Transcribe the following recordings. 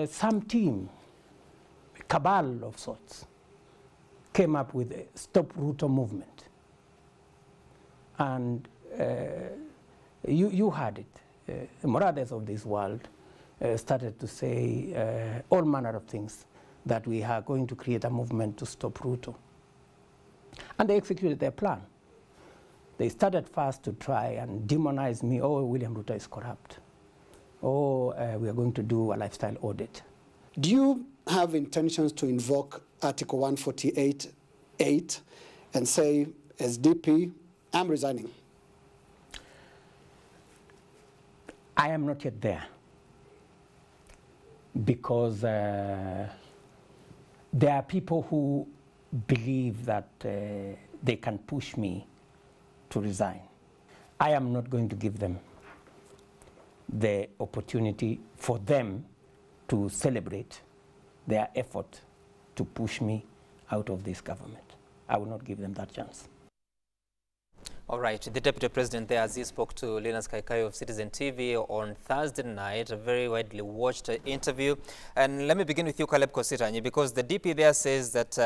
some team, a cabal of sorts, came up with a Stop Ruto movement. And you heard it. Moradhes of this world started to say all manner of things, that we are going to create a movement to stop Ruto. And they executed their plan. They started first to try and demonize me. Oh, William Ruto is corrupt. Oh, we are going to do a lifestyle audit. Do you have intentions to invoke Article 148(8) and say, as DP, I'm resigning? I am not yet there, because there are people who believe that they can push me to resign. I am not going to give them the opportunity for them to celebrate their effort to push me out of this government. I will not give them that chance. All right, the Deputy President there, as he spoke to Linus Kaikayo of Citizen TV on Thursday night, a very widely watched interview. And let me begin with you, Caleb Kositanyi, because the DP there says that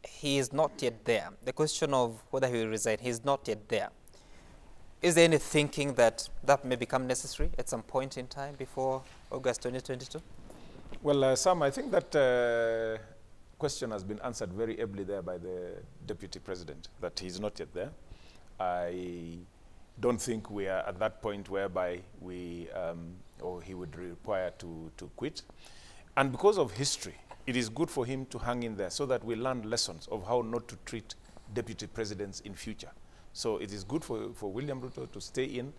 he is not yet there. The question of whether he will resign, he is not yet there. Is there any thinking that that may become necessary at some point in time before August 2022? Well, Sam, I think that question has been answered very ably there by the Deputy President, that he's not yet there. I don't think we are at that point whereby we, or he would require to quit. And because of history, it is good for him to hang in there so that we learn lessons of how not to treat Deputy Presidents in future. So it is good for William Ruto to stay in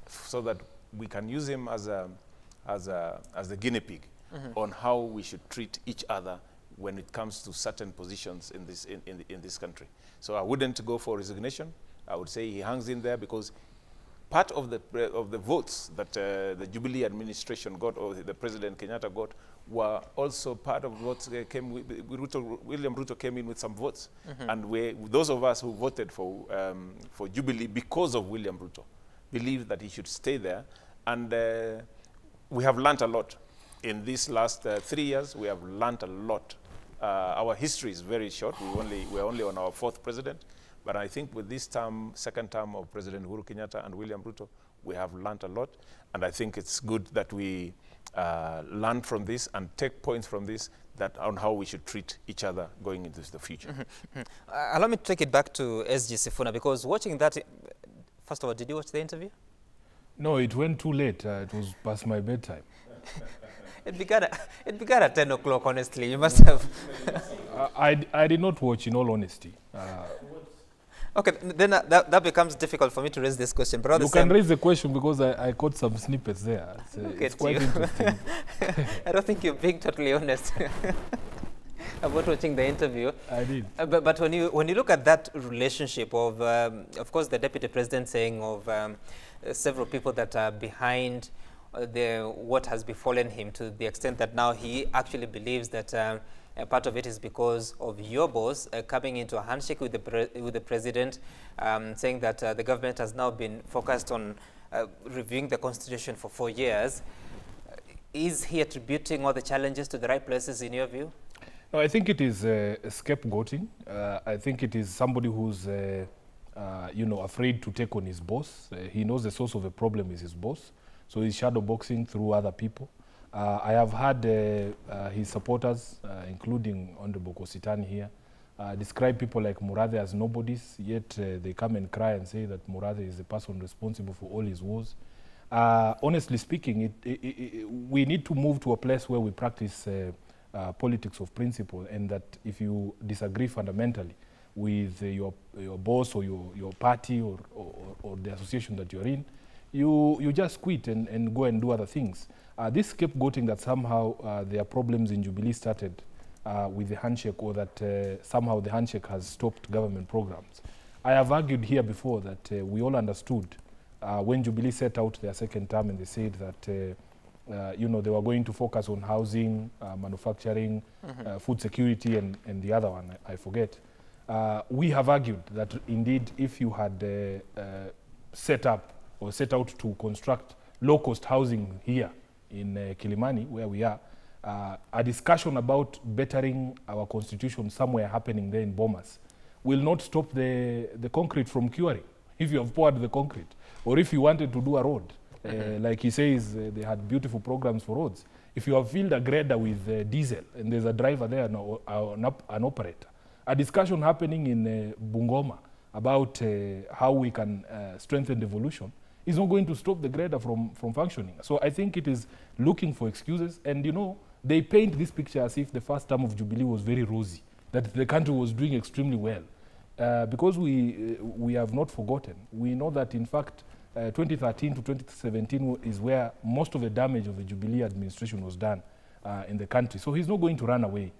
so that we can use him as the guinea pig on how we should treat each other when it comes to certain positions in this country. So I wouldn't go for resignation. I would say he hangs in there because part of the votes that the Jubilee administration got, or the President Kenyatta got, were also part of votes came with William Ruto came in with some votes, and those of us who voted for Jubilee because of William Ruto believe that he should stay there, and we have learnt a lot in these last 3 years. We have learnt a lot. Our history is very short. We're only on our 4th president. But I think with this term, second term of President Uhuru Kenyatta and William Ruto, we have learned a lot. And I think it's good that we learn from this and take points from this on how we should treat each other going into the future. Allow me to take it back to SG Sifuna, because watching that, first of all, did you watch the interview? No, it went too late. It was past my bedtime. It began at 10 o'clock, honestly. You must have. I did not watch, in all honesty. Okay, then that becomes difficult for me to raise this question. But you can raise the question because I caught some snippets there. It's quite interesting. I don't think you're being totally honest about watching the interview. I did. But when you look at that relationship of course, the Deputy President saying of several people that are behind what has befallen him, to the extent that now he actually believes that part of it is because of your boss coming into a handshake with the president, saying that the government has now been focused on reviewing the constitution for 4 years. Is he attributing all the challenges to the right places in your view? No, I think it is scapegoating. I think it is somebody who's afraid to take on his boss. He knows the source of the problem is his boss, so he's shadow boxing through other people. I have had his supporters, including Honorable Kositani here, describe people like Murathe as nobodies, yet they come and cry and say that Murathe is the person responsible for all his wars. Honestly speaking, we need to move to a place where we practice politics of principle, and that if you disagree fundamentally with your boss or your party or the association that you're in, you just quit and go and do other things. This scapegoating that somehow there are problems in Jubilee started with the handshake, or that somehow the handshake has stopped government programs. I have argued here before that we all understood when Jubilee set out their second term and they said that they were going to focus on housing, manufacturing, food security, and the other one, I forget. We have argued that indeed if you had set out to construct low-cost housing here in Kilimani, where we are, a discussion about bettering our constitution somewhere happening there in Bomas will not stop the concrete from curing if you have poured the concrete. Or if you wanted to do a road, like he says, they had beautiful programs for roads. If you have filled a grader with diesel and there's a driver there, an operator, a discussion happening in Bungoma about how we can strengthen devolution is not going to stop the grader from functioning. So I think it is looking for excuses. And, you know, they paint this picture as if the first term of Jubilee was very rosy, that the country was doing extremely well. Because we have not forgotten, we know that, in fact, 2013 to 2017 is where most of the damage of the Jubilee administration was done in the country. So he's not going to run away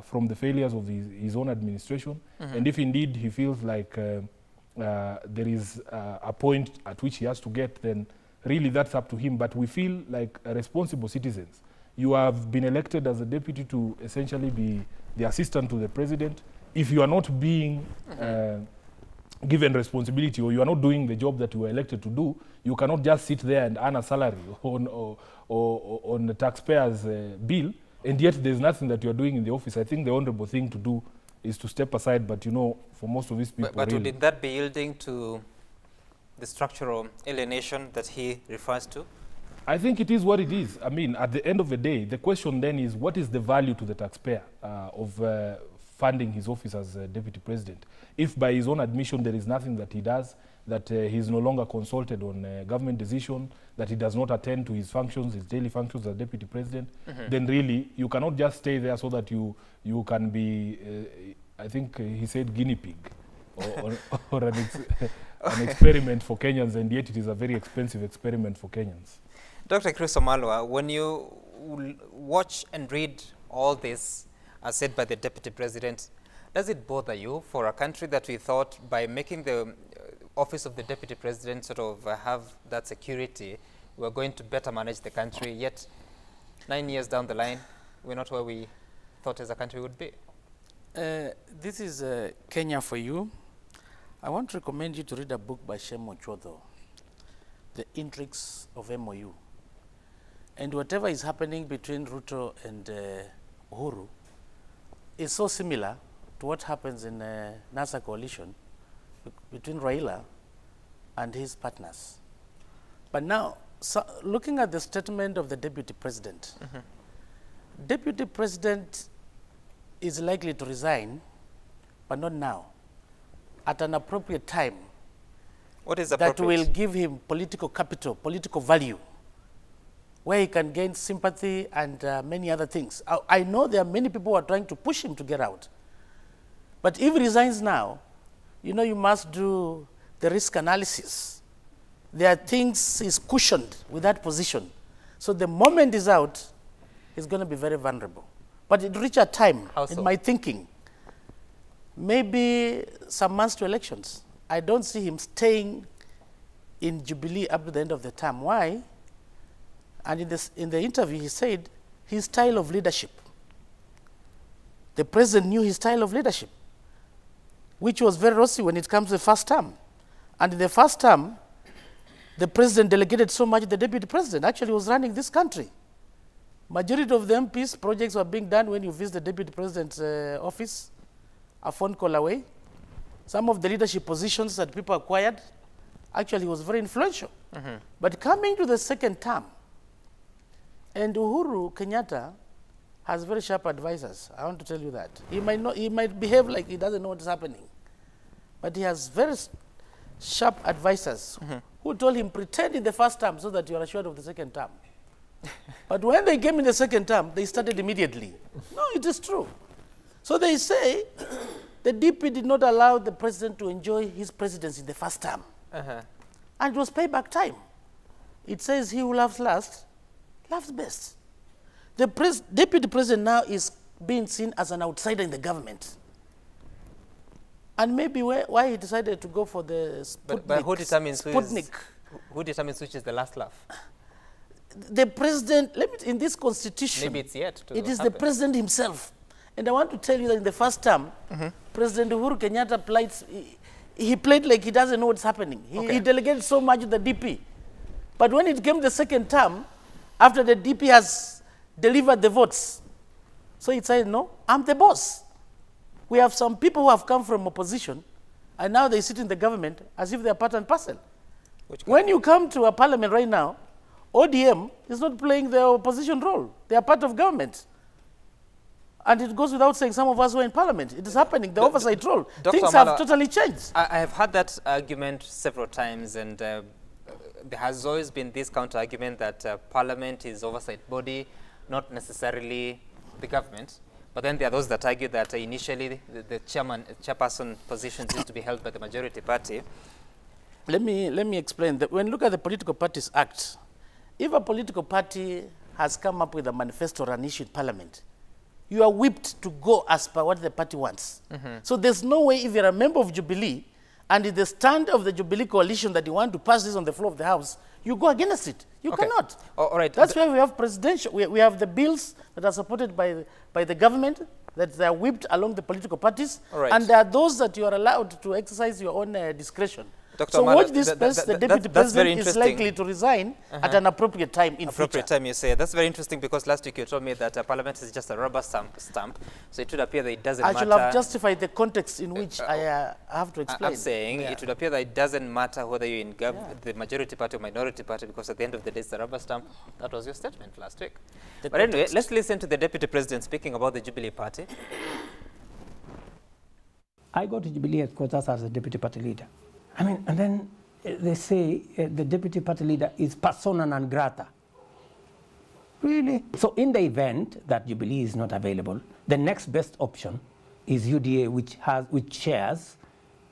from the failures of his own administration. And if indeed he feels like there is a point at which he has to get, then really that's up to him. But we feel like responsible citizens. You have been elected as a deputy to essentially be the assistant to the president. If you are not being given responsibility, or you are not doing the job that you were elected to do, you cannot just sit there and earn a salary on the taxpayer's bill, and yet there's nothing that you are doing in the office. I think the honorable thing to do is to step aside, but, you know, for most of these people... But really, would that be yielding to the structural alienation that he refers to? I think it is what it is. I mean, at the end of the day, the question then is, what is the value to the taxpayer of funding his office as deputy president? If by his own admission there is nothing that he does, that he is no longer consulted on government decision, that he does not attend to his functions, his daily functions as deputy president, then really you cannot just stay there so that you can be, I think he said guinea pig, or an experiment for Kenyans, and yet it is a very expensive experiment for Kenyans. Dr. Chris Wamalwa, when you watch and read all this as said by the deputy president, does it bother you for a country that we thought by making the office of the deputy president sort of have that security, we're going to better manage the country, yet 9 years down the line, we're not where we thought as a country would be? This is Kenya for you. I want to recommend you to read a book by Shem Ochodo, The Intrigues of MOU. And whatever is happening between Ruto and Uhuru is so similar to what happens in NASA coalition between Raila and his partners. But now, so looking at the statement of the deputy president, deputy president is likely to resign, but not now, at an appropriate time. What is appropriate? That will give him political capital, political value, where he can gain sympathy and many other things. I know there are many people who are trying to push him to get out. But if he resigns now, you know, you must do the risk analysis. There are things he's cushioned with that position. So the moment he's out, he's going to be very vulnerable. But it reach a time, in my thinking, maybe some months to elections. I don't see him staying in Jubilee up to the end of the term. Why? And in the interview, he said his style of leadership. The president knew his style of leadership, which was very rosy when it comes to the first term. And in the first term, the president delegated so much, the deputy president actually was running this country. Majority of the MPs projects were being done when you visit the deputy president's office, a phone call away. Some of the leadership positions that people acquired actually was very influential. But coming to the second term, and Uhuru Kenyatta has very sharp advisors. I want to tell you that. He might behave like he doesn't know what's happening, but he has very sharp advisors who told him, pretend in the first term so that you are assured of the second term. But when they came in the second term, they started immediately. No, it is true. So they say the DP did not allow the president to enjoy his presidency in the first term. And it was payback time. It says he who loves last loves best. The deputy president now is being seen as an outsider in the government. And maybe why he decided to go for the Sputnik. But who determines Sputnik. Who determines which is the last laugh? The president, in this constitution, maybe it's yet to it is happen. the president himself. And I want to tell you that in the first term, President Uhuru Kenyatta he played like he doesn't know what's happening. He delegated so much to the DP. But when it came the second term, after the DP has delivered the votes. So he said, no, I'm the boss. We have some people who have come from opposition, and now they sit in the government as if they're part and parcel. When you come to a parliament right now, ODM is not playing the opposition role. They are part of government. And it goes without saying, some of us were in parliament. It is happening, the oversight role. Dr. Things Amala, have totally changed. I have had that argument several times, and there has always been this counter-argument that parliament is oversight body, not necessarily the government. But then there are those that argue that initially the chairperson positions used to be held by the majority party. Let me explain. That when you look at the Political Parties Act, if a political party has come up with a manifesto or an issue in parliament, you are whipped to go as per what the party wants. So there's no way, if you're a member of Jubilee and it's the stand of the Jubilee coalition that you want to pass this on the floor of the House, you go against it. You cannot. All right. That's why we have presidential. We have the bills that are supported by the government, that they are whipped along the political parties. All right. And there are those that you are allowed to exercise your own discretion. Dr. So Amala, watch this space, the deputy president is likely to resign at an appropriate time in appropriate future. time, you say. That's very interesting, because last week you told me that parliament is just a rubber stamp. So it would appear that it doesn't matter. I should have justified the context in which I have to explain. I'm saying it would appear that it doesn't matter whether you're in the majority party or minority party, because at the end of the day, it's a rubber stamp. That was your statement last week. But anyway, let's listen to the deputy president speaking about the Jubilee party. I go to Jubilee headquarters as a deputy party leader. I mean, and then they say the deputy party leader is persona non grata. Really? So in the event that Jubilee is not available, the next best option is UDA, which shares,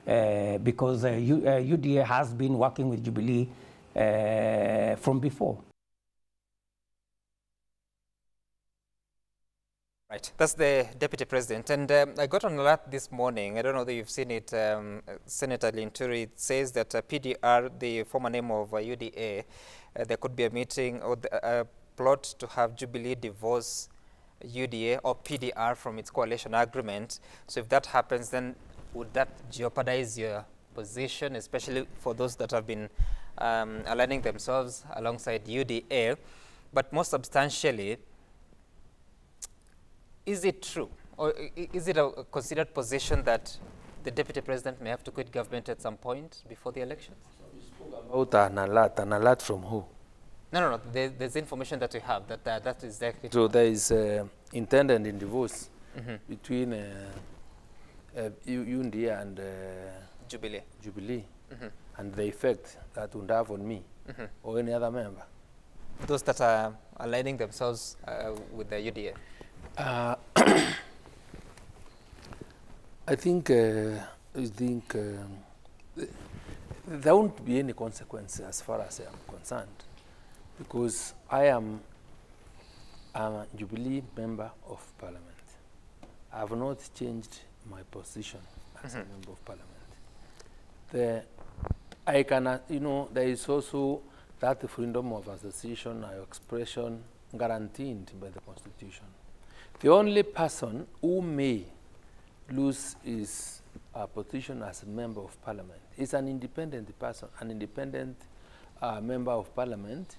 because UDA has been working with Jubilee from before. Right, that's the deputy president. And I got on alert this morning. I don't know whether you've seen it. Senator Linturi says that PDR, the former name of UDA, there could be a meeting or a plot to have Jubilee divorce UDA or PDR from its coalition agreement. So if that happens, then would that jeopardize your position, especially for those that have been aligning themselves alongside UDA? But more substantially, is it true, or is it a considered position that the deputy president may have to quit government at some point before the elections? You spoke about an alert from who? No. There's information that we have that is exactly. So there is intended in divorce between UNDA and Jubilee, and the effect that would have on me or any other member. Those that are aligning themselves with the UDA. I think there won't be any consequence as far as I am concerned, because I am a Jubilee member of Parliament. I have not changed my position as a member of Parliament. I can, there is also that freedom of association or expression guaranteed by the Constitution. The only person who may lose his position as a member of Parliament is an independent person, an independent member of Parliament,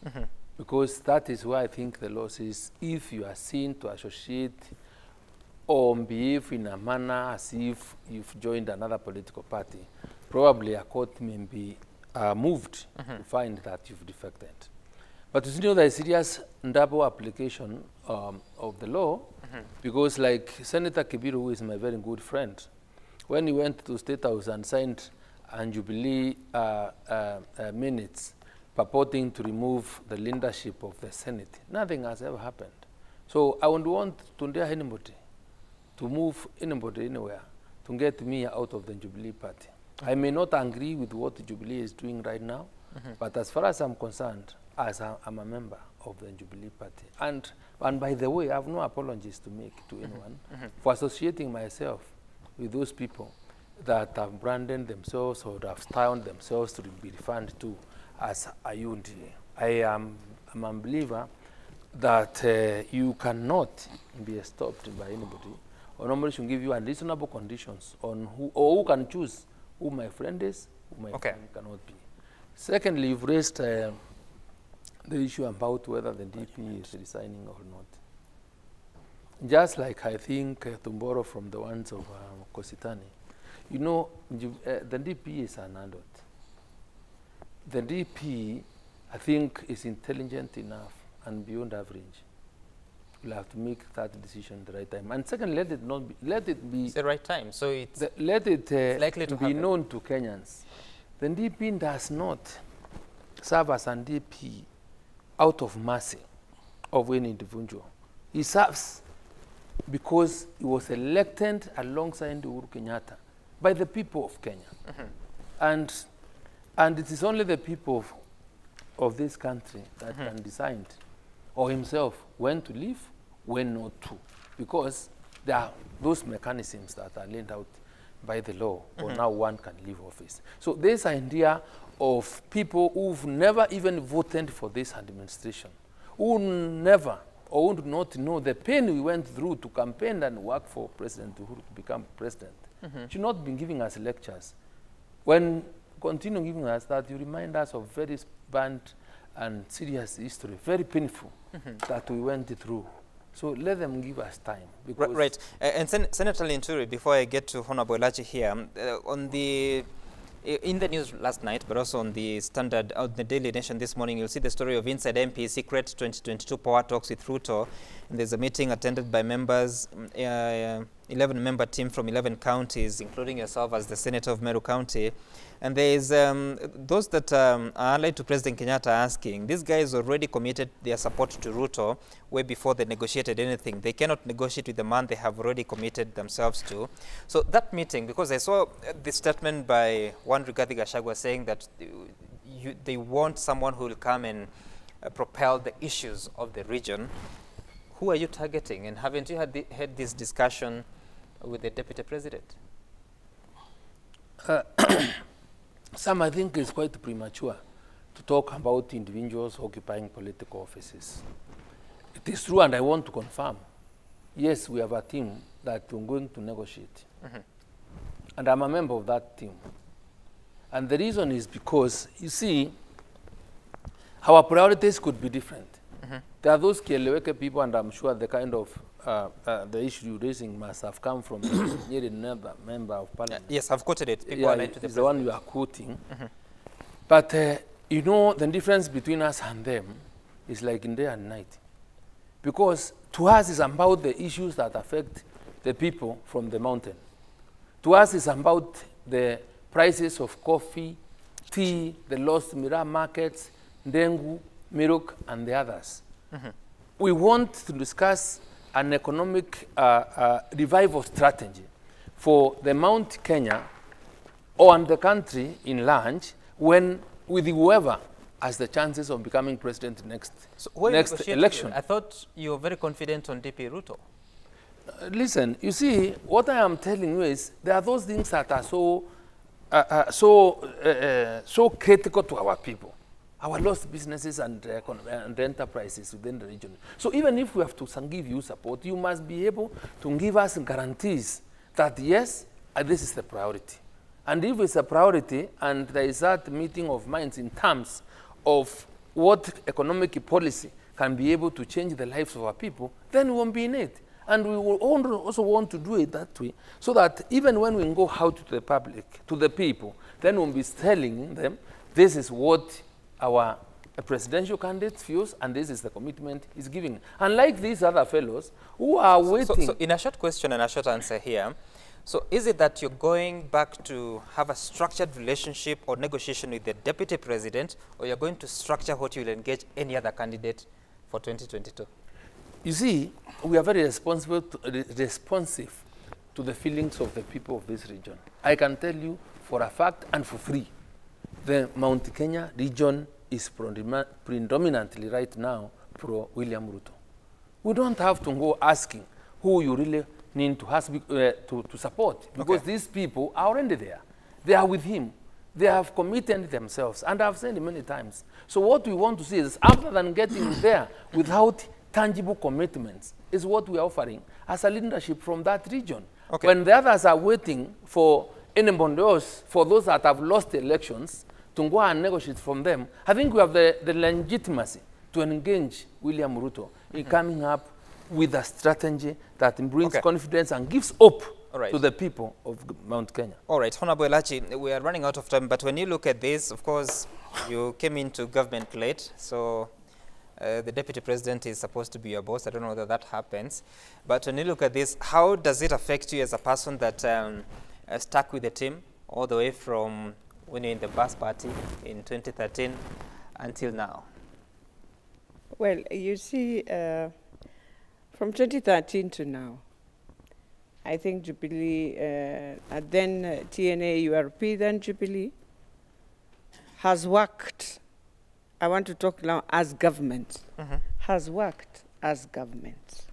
because that is why I think the law says if you are seen to associate or behave in a manner as if you've joined another political party, probably a court may be moved to find that you've defected. But you know, there is serious double application of the law, because like Senator Kibiru, who is my very good friend, when he went to State House and signed a Jubilee minutes purporting to remove the leadership of the Senate, nothing has ever happened. So I wouldn't want to dare anybody to move anybody anywhere to get me out of the Jubilee party. I may not agree with what Jubilee is doing right now, but as far as I'm concerned, I'm a member of the Jubilee party. And by the way, I have no apologies to make to anyone for associating myself with those people that have branded themselves or have styled themselves to be referred to as a UNDA. I'm a believer that you cannot be stopped by anybody, or nobody should give you unreasonable conditions on who can choose who my friend is, who my friend cannot be. Secondly, you've raised the issue about whether the DP is resigning or not. just like I think to borrow from the ones of Kositani, you know, the DP is an adult. The DP, I think, is intelligent enough and beyond average. We'll have to make that decision at the right time. And second, let it be It's the right time. So it's let it likely to be happen. known to Kenyans. The DP does not serve as an DP out of mercy of any individual. He serves because he was elected alongside Uhuru Kenyatta by the people of Kenya. And it is only the people of this country that can decide, or himself, when to leave, when not to. Because there are those mechanisms that are laid out by the law, or now one can leave office. So this idea of people who've never even voted for this administration, who never or would not know the pain we went through to campaign and work for President Uhuru to become president, should not be giving us lectures. When continue giving us that, you remind us of very bad and serious history, very painful, that we went through. So let them give us time. Because right. And Senator Linturi, before I get to Honorable Elachi here, in the news last night, but also on the Standard, the Daily Nation this morning, you'll see the story of Inside MP Secret 2022 Power Talks with Ruto. And there's a meeting attended by members, 11-member team from 11 counties, including yourself as the Senator of Meru County. And there is those that are allied to President Kenyatta asking, these guys already committed their support to Ruto way before they negotiated anything. They cannot negotiate with the man they have already committed themselves to. So that meeting, because I saw the statement by one Rigathi Gachagua saying that they want someone who will come and propel the issues of the region. Who are you targeting? And haven't you had this discussion with the Deputy President? Some, I think, is quite premature to talk about individuals occupying political offices. It is true, and I want to confirm, yes, we have a team that we're going to negotiate. And I'm a member of that team. And the reason is because, you see, our priorities could be different. There are those Kieleweke people, and I'm sure the kind of the issue you're raising must have come from the member of parliament. Yes, I've quoted it. People Yeah, allied to the it's the one you are quoting. But you know, the difference between us and them is like in day and night. Because to us, it's about the issues that affect the people from the mountain. To us, it's about the prices of coffee, tea, the lost Mira markets, Dengu, Miruk, and the others. We want to discuss an economic revival strategy for the Mount Kenya or the country in large, when with whoever has the chances of becoming president next election. I thought you were very confident on DP Ruto. Listen, you see, what I am telling you is there are those things that are so critical to our people. Our lost businesses and enterprises within the region. So even if we have to give you support, you must be able to give us guarantees that yes, this is the priority. And if it's a priority and there is that meeting of minds in terms of what economic policy can be able to change the lives of our people, then we won't be in it. And we will also want to do it that way, so that even when we go out to the public, to the people, then we'll be telling them, this is what our presidential candidate feels, and this is the commitment he's giving. Unlike these other fellows who are waiting. So in a short question and a short answer here, so is it that you're going back to have a structured relationship or negotiation with the deputy president, or you're going to structure what you'll engage any other candidate for 2022? You see, we are very responsive to the feelings of the people of this region. I can tell you for a fact and for free, the Mount Kenya region is predominantly right now pro William Ruto. We don't have to go asking who you really need to ask to support, because these people are already there. They are with him. They have committed themselves, and I've said it many times. So what we want to see is, other than getting there without tangible commitments, is what we are offering as a leadership from that region. When the others are waiting for anybody else, for those that have lost elections, to go and negotiate from them, I think we have the legitimacy to engage William Ruto in coming up with a strategy that brings Okay. confidence and gives hope All right. to the people of Mount Kenya. All right, Honorable Elachi, we are running out of time, but when you look at this, of course, you came into government late, so the deputy president is supposed to be your boss. I don't know whether that happens. But when you look at this, how does it affect you as a person that stuck with the team all the way from when you're in the bus party in 2013 until now? Well, you see, from 2013 to now, I think Jubilee, then TNA URP, then Jubilee, has worked, I want to talk now as government, has worked as government.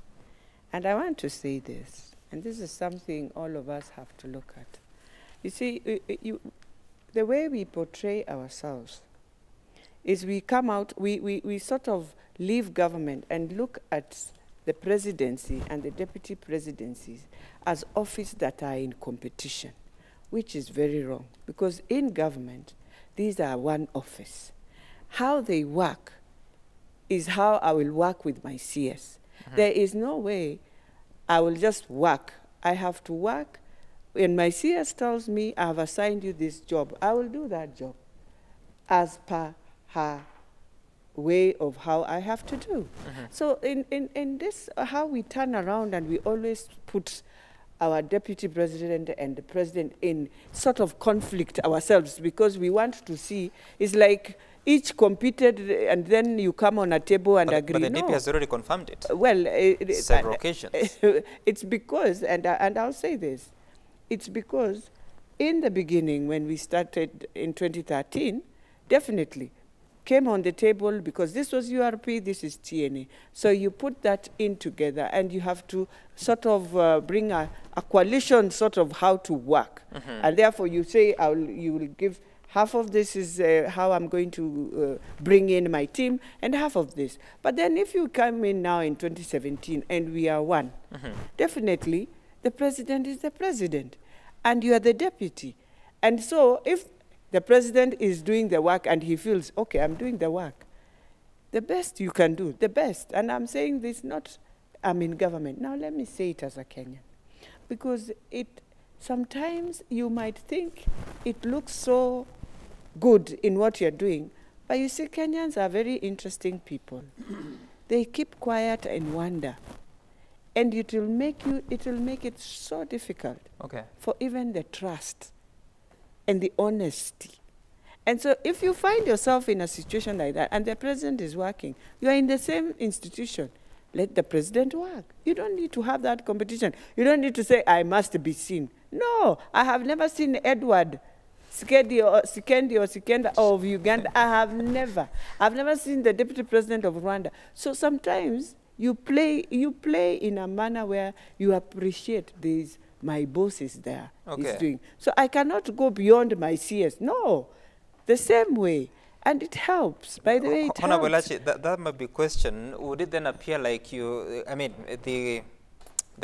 And I want to say this, and this is something all of us have to look at. You see, the way we portray ourselves is we come out, we sort of leave government and look at the presidency and the deputy presidencies as offices that are in competition, which is very wrong. Because in government, these are one office. How they work is how I will work with my CS. There is no way I will just work. I have to work. When my CS tells me I have assigned you this job, I will do that job as per her way of how I have to do. So in this, how we turn around and we always put our deputy president and the president in sort of conflict ourselves because we want to see, it's like each competed and then you come on a table and agree. But the DP has already confirmed it. Well, several occasions. It's because, and I'll say this, it's because in the beginning when we started in 2013, definitely came on the table because this was URP, this is TNA. So you put that in together and you have to sort of bring a coalition sort of how to work. And therefore you say you will give half of this is how I'm going to bring in my team and half of this. But then if you come in now in 2017 and we are one, definitely the president is the president and you are the deputy. And so if the president is doing the work and he feels, okay, I'm doing the work, the best you can do, the best. And I'm saying this not, I'm in government. Now let me say it as a Kenyan. Because sometimes you might think it looks so good in what you're doing, but you see Kenyans are very interesting people. They keep quiet and wonder. And it will make it so difficult for even the trust and the honesty. And so if you find yourself in a situation like that and the president is working, you are in the same institution, let the president work. You don't need to have that competition. You don't need to say, I must be seen. No, I have never seen Edward Sikenda of Uganda. I've never seen the deputy president of Rwanda. So sometimes you play in a manner where you appreciate these. My boss is there, he's doing. So I cannot go beyond my CS. No, the same way. And it helps. By the way, it Honorable helps. Elachi, that might be a question. Would it then appear like you, I mean, the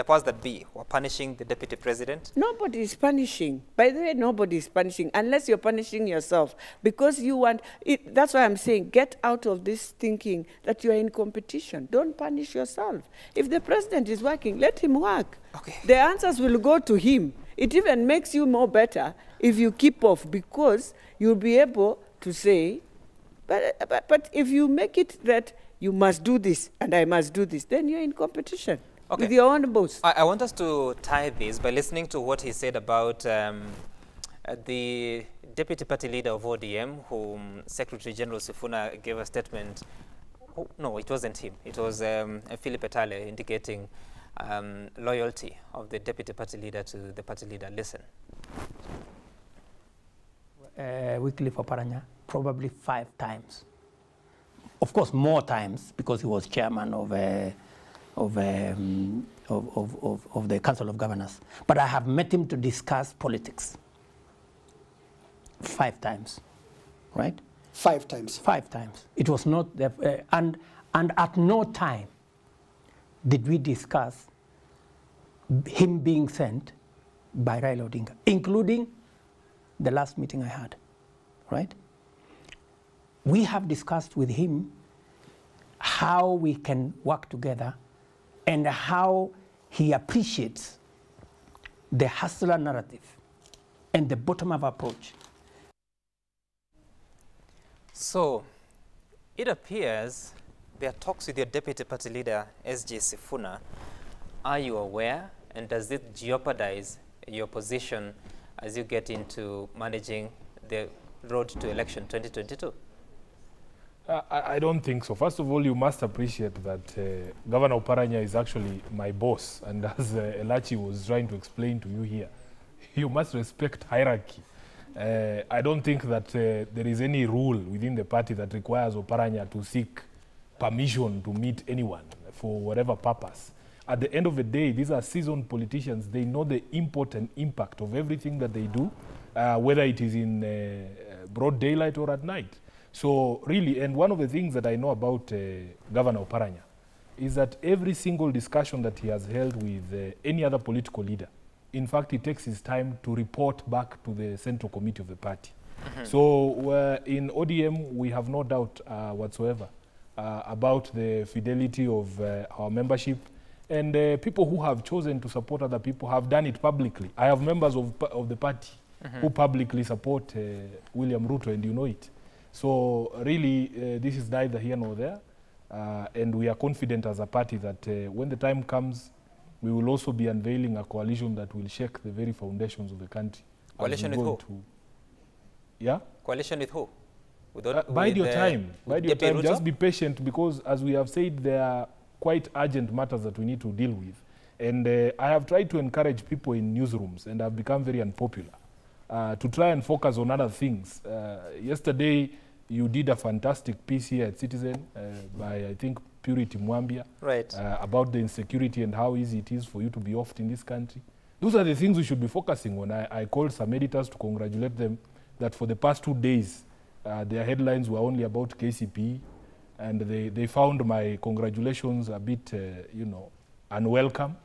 powers that be were punishing the deputy president? Nobody is punishing. By the way, nobody is punishing unless you're punishing yourself because you want it. That's why I'm saying get out of this thinking that you are in competition. Don't punish yourself. If the president is working, let him work. The answers will go to him. It even makes you more better if you keep off because you'll be able to say, but if you make it that you must do this and I must do this, then you're in competition. With your own boss. I want us to tie this by listening to what he said about the deputy party leader of ODM, whom Secretary General Sifuna gave a statement. Oh, no, it wasn't him. It was Philip Etale indicating loyalty of the deputy party leader to the party leader. Listen. Wycliffe Oparanya, probably 5 times. Of course, more times because he was chairman of the Council of Governors. But I have met him to discuss politics 5 times, right? 5 times. 5 times. It was not, and at no time did we discuss him being sent by Raila Odinga, including the last meeting I had, right? We have discussed with him how we can work together and how he appreciates the hustler narrative and the bottom-up approach. So, it appears there are talks with your deputy party leader, S.J. Sifuna. Are you aware, and does it jeopardize your position as you get into managing the road to election 2022? I don't think so. First of all, you must appreciate that Governor Oparanya is actually my boss, and as Elachi was trying to explain to you here, you must respect hierarchy. I don't think that there is any rule within the party that requires Oparanya to seek permission to meet anyone for whatever purpose. At the end of the day, these are seasoned politicians. They know the import and impact of everything that they do, whether it is in broad daylight or at night. So really, and one of the things that I know about Governor Oparanya is that every single discussion that he has held with any other political leader, in fact, he takes his time to report back to the Central Committee of the party. So in ODM, we have no doubt whatsoever about the fidelity of our membership. And people who have chosen to support other people have done it publicly. I have members of the party who publicly support William Ruto, and you know it. So really, this is neither here nor there. And we are confident as a party that when the time comes, we will also be unveiling a coalition that will shake the very foundations of the country. Coalition with who? Yeah? Coalition with who? Bide your time. Bide your time. Just be patient, because as we have said, there are quite urgent matters that we need to deal with. And I have tried to encourage people in newsrooms, and I've become very unpopular, to try and focus on other things. Yesterday, you did a fantastic piece here at Citizen by, I think, Purity Mwambia, right, about the insecurity and how easy it is for you to be offed in this country. Those are the things we should be focusing on. I called some editors to congratulate them that for the past 2 days, their headlines were only about KCP, and they found my congratulations a bit, unwelcome,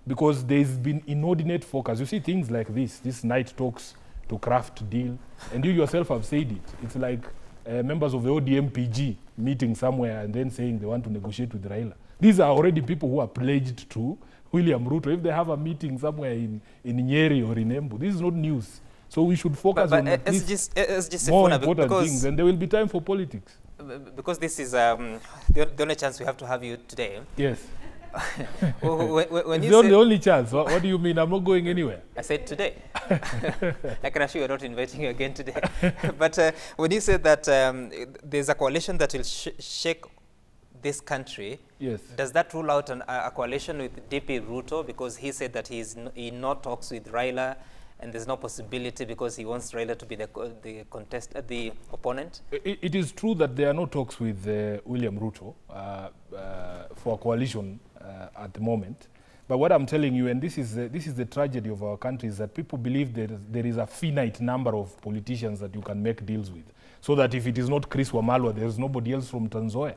because there's been inordinate focus. You see things like this night talks to craft deal, and you yourself have said it. It's like members of the ODM PG meeting somewhere and then saying they want to negotiate with Raila. These are already people who are pledged to William Ruto. If they have a meeting somewhere in Nyeri or in Embu, this is not news. So we should focus on at least more important things, and there will be time for politics. Because this is the only chance we have to have you today. Yes. when it's not the only chance. What do you mean? I'm not going anywhere. I said today. I can assure you we're not inviting you again today. But when you said that there's a coalition that will shake this country, yes, does that rule out a coalition with DP Ruto? Because he said that he's in no talks with Raila, and there's no possibility because he wants Raila to be the opponent? It is true that there are no talks with William Ruto for a coalition at the moment. But what I'm telling you, and this is the tragedy of our country, is that people believe there is a finite number of politicians that you can make deals with. So that if it is not Chris Wamalwa, there's nobody else from Trans Nzoia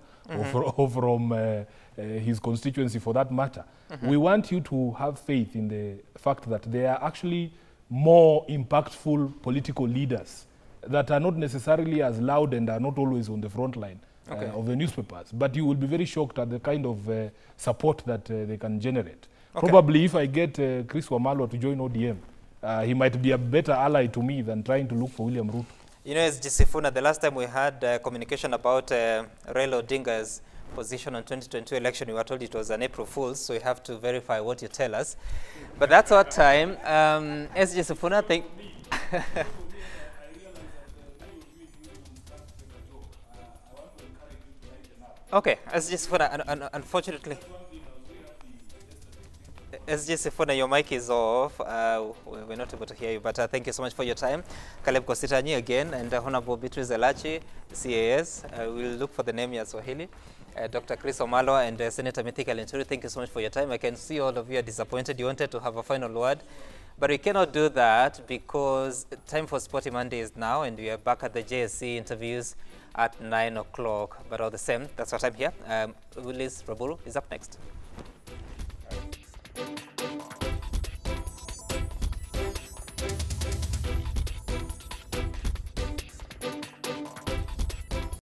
or from his constituency for that matter. We want you to have faith in the fact that there are actually more impactful political leaders that are not necessarily as loud and are not always on the front line of the newspapers. But you will be very shocked at the kind of support that they can generate. Okay. Probably if I get Chris Wamalwa to join ODM, he might be a better ally to me than trying to look for William Ruto. You know, S.J. Sifuna, the last time we had communication about Raila Odinga's position on 2022 election, we were told it was an April Fool's, so you have to verify what you tell us. But that's our time. S.J. Sifuna, thank Okay, S.J. Sifuna, unfortunately, S.J. Sifuna, your mic is off. We're not able to hear you, but thank you so much for your time. Caleb Kositanyi again, and Honorable Beatrice Elachi, CAS. We'll look for the name in Swahili. Dr. Chris Wamalwa and Senator Mithika Linturi, thank you so much for your time. I can see all of you are disappointed. You wanted to have a final word, but we cannot do that because time for Sporty Monday is now, and we are back at the JSC interviews at 9 o'clock. But all the same, that's our time here. Willis Raburu is up next.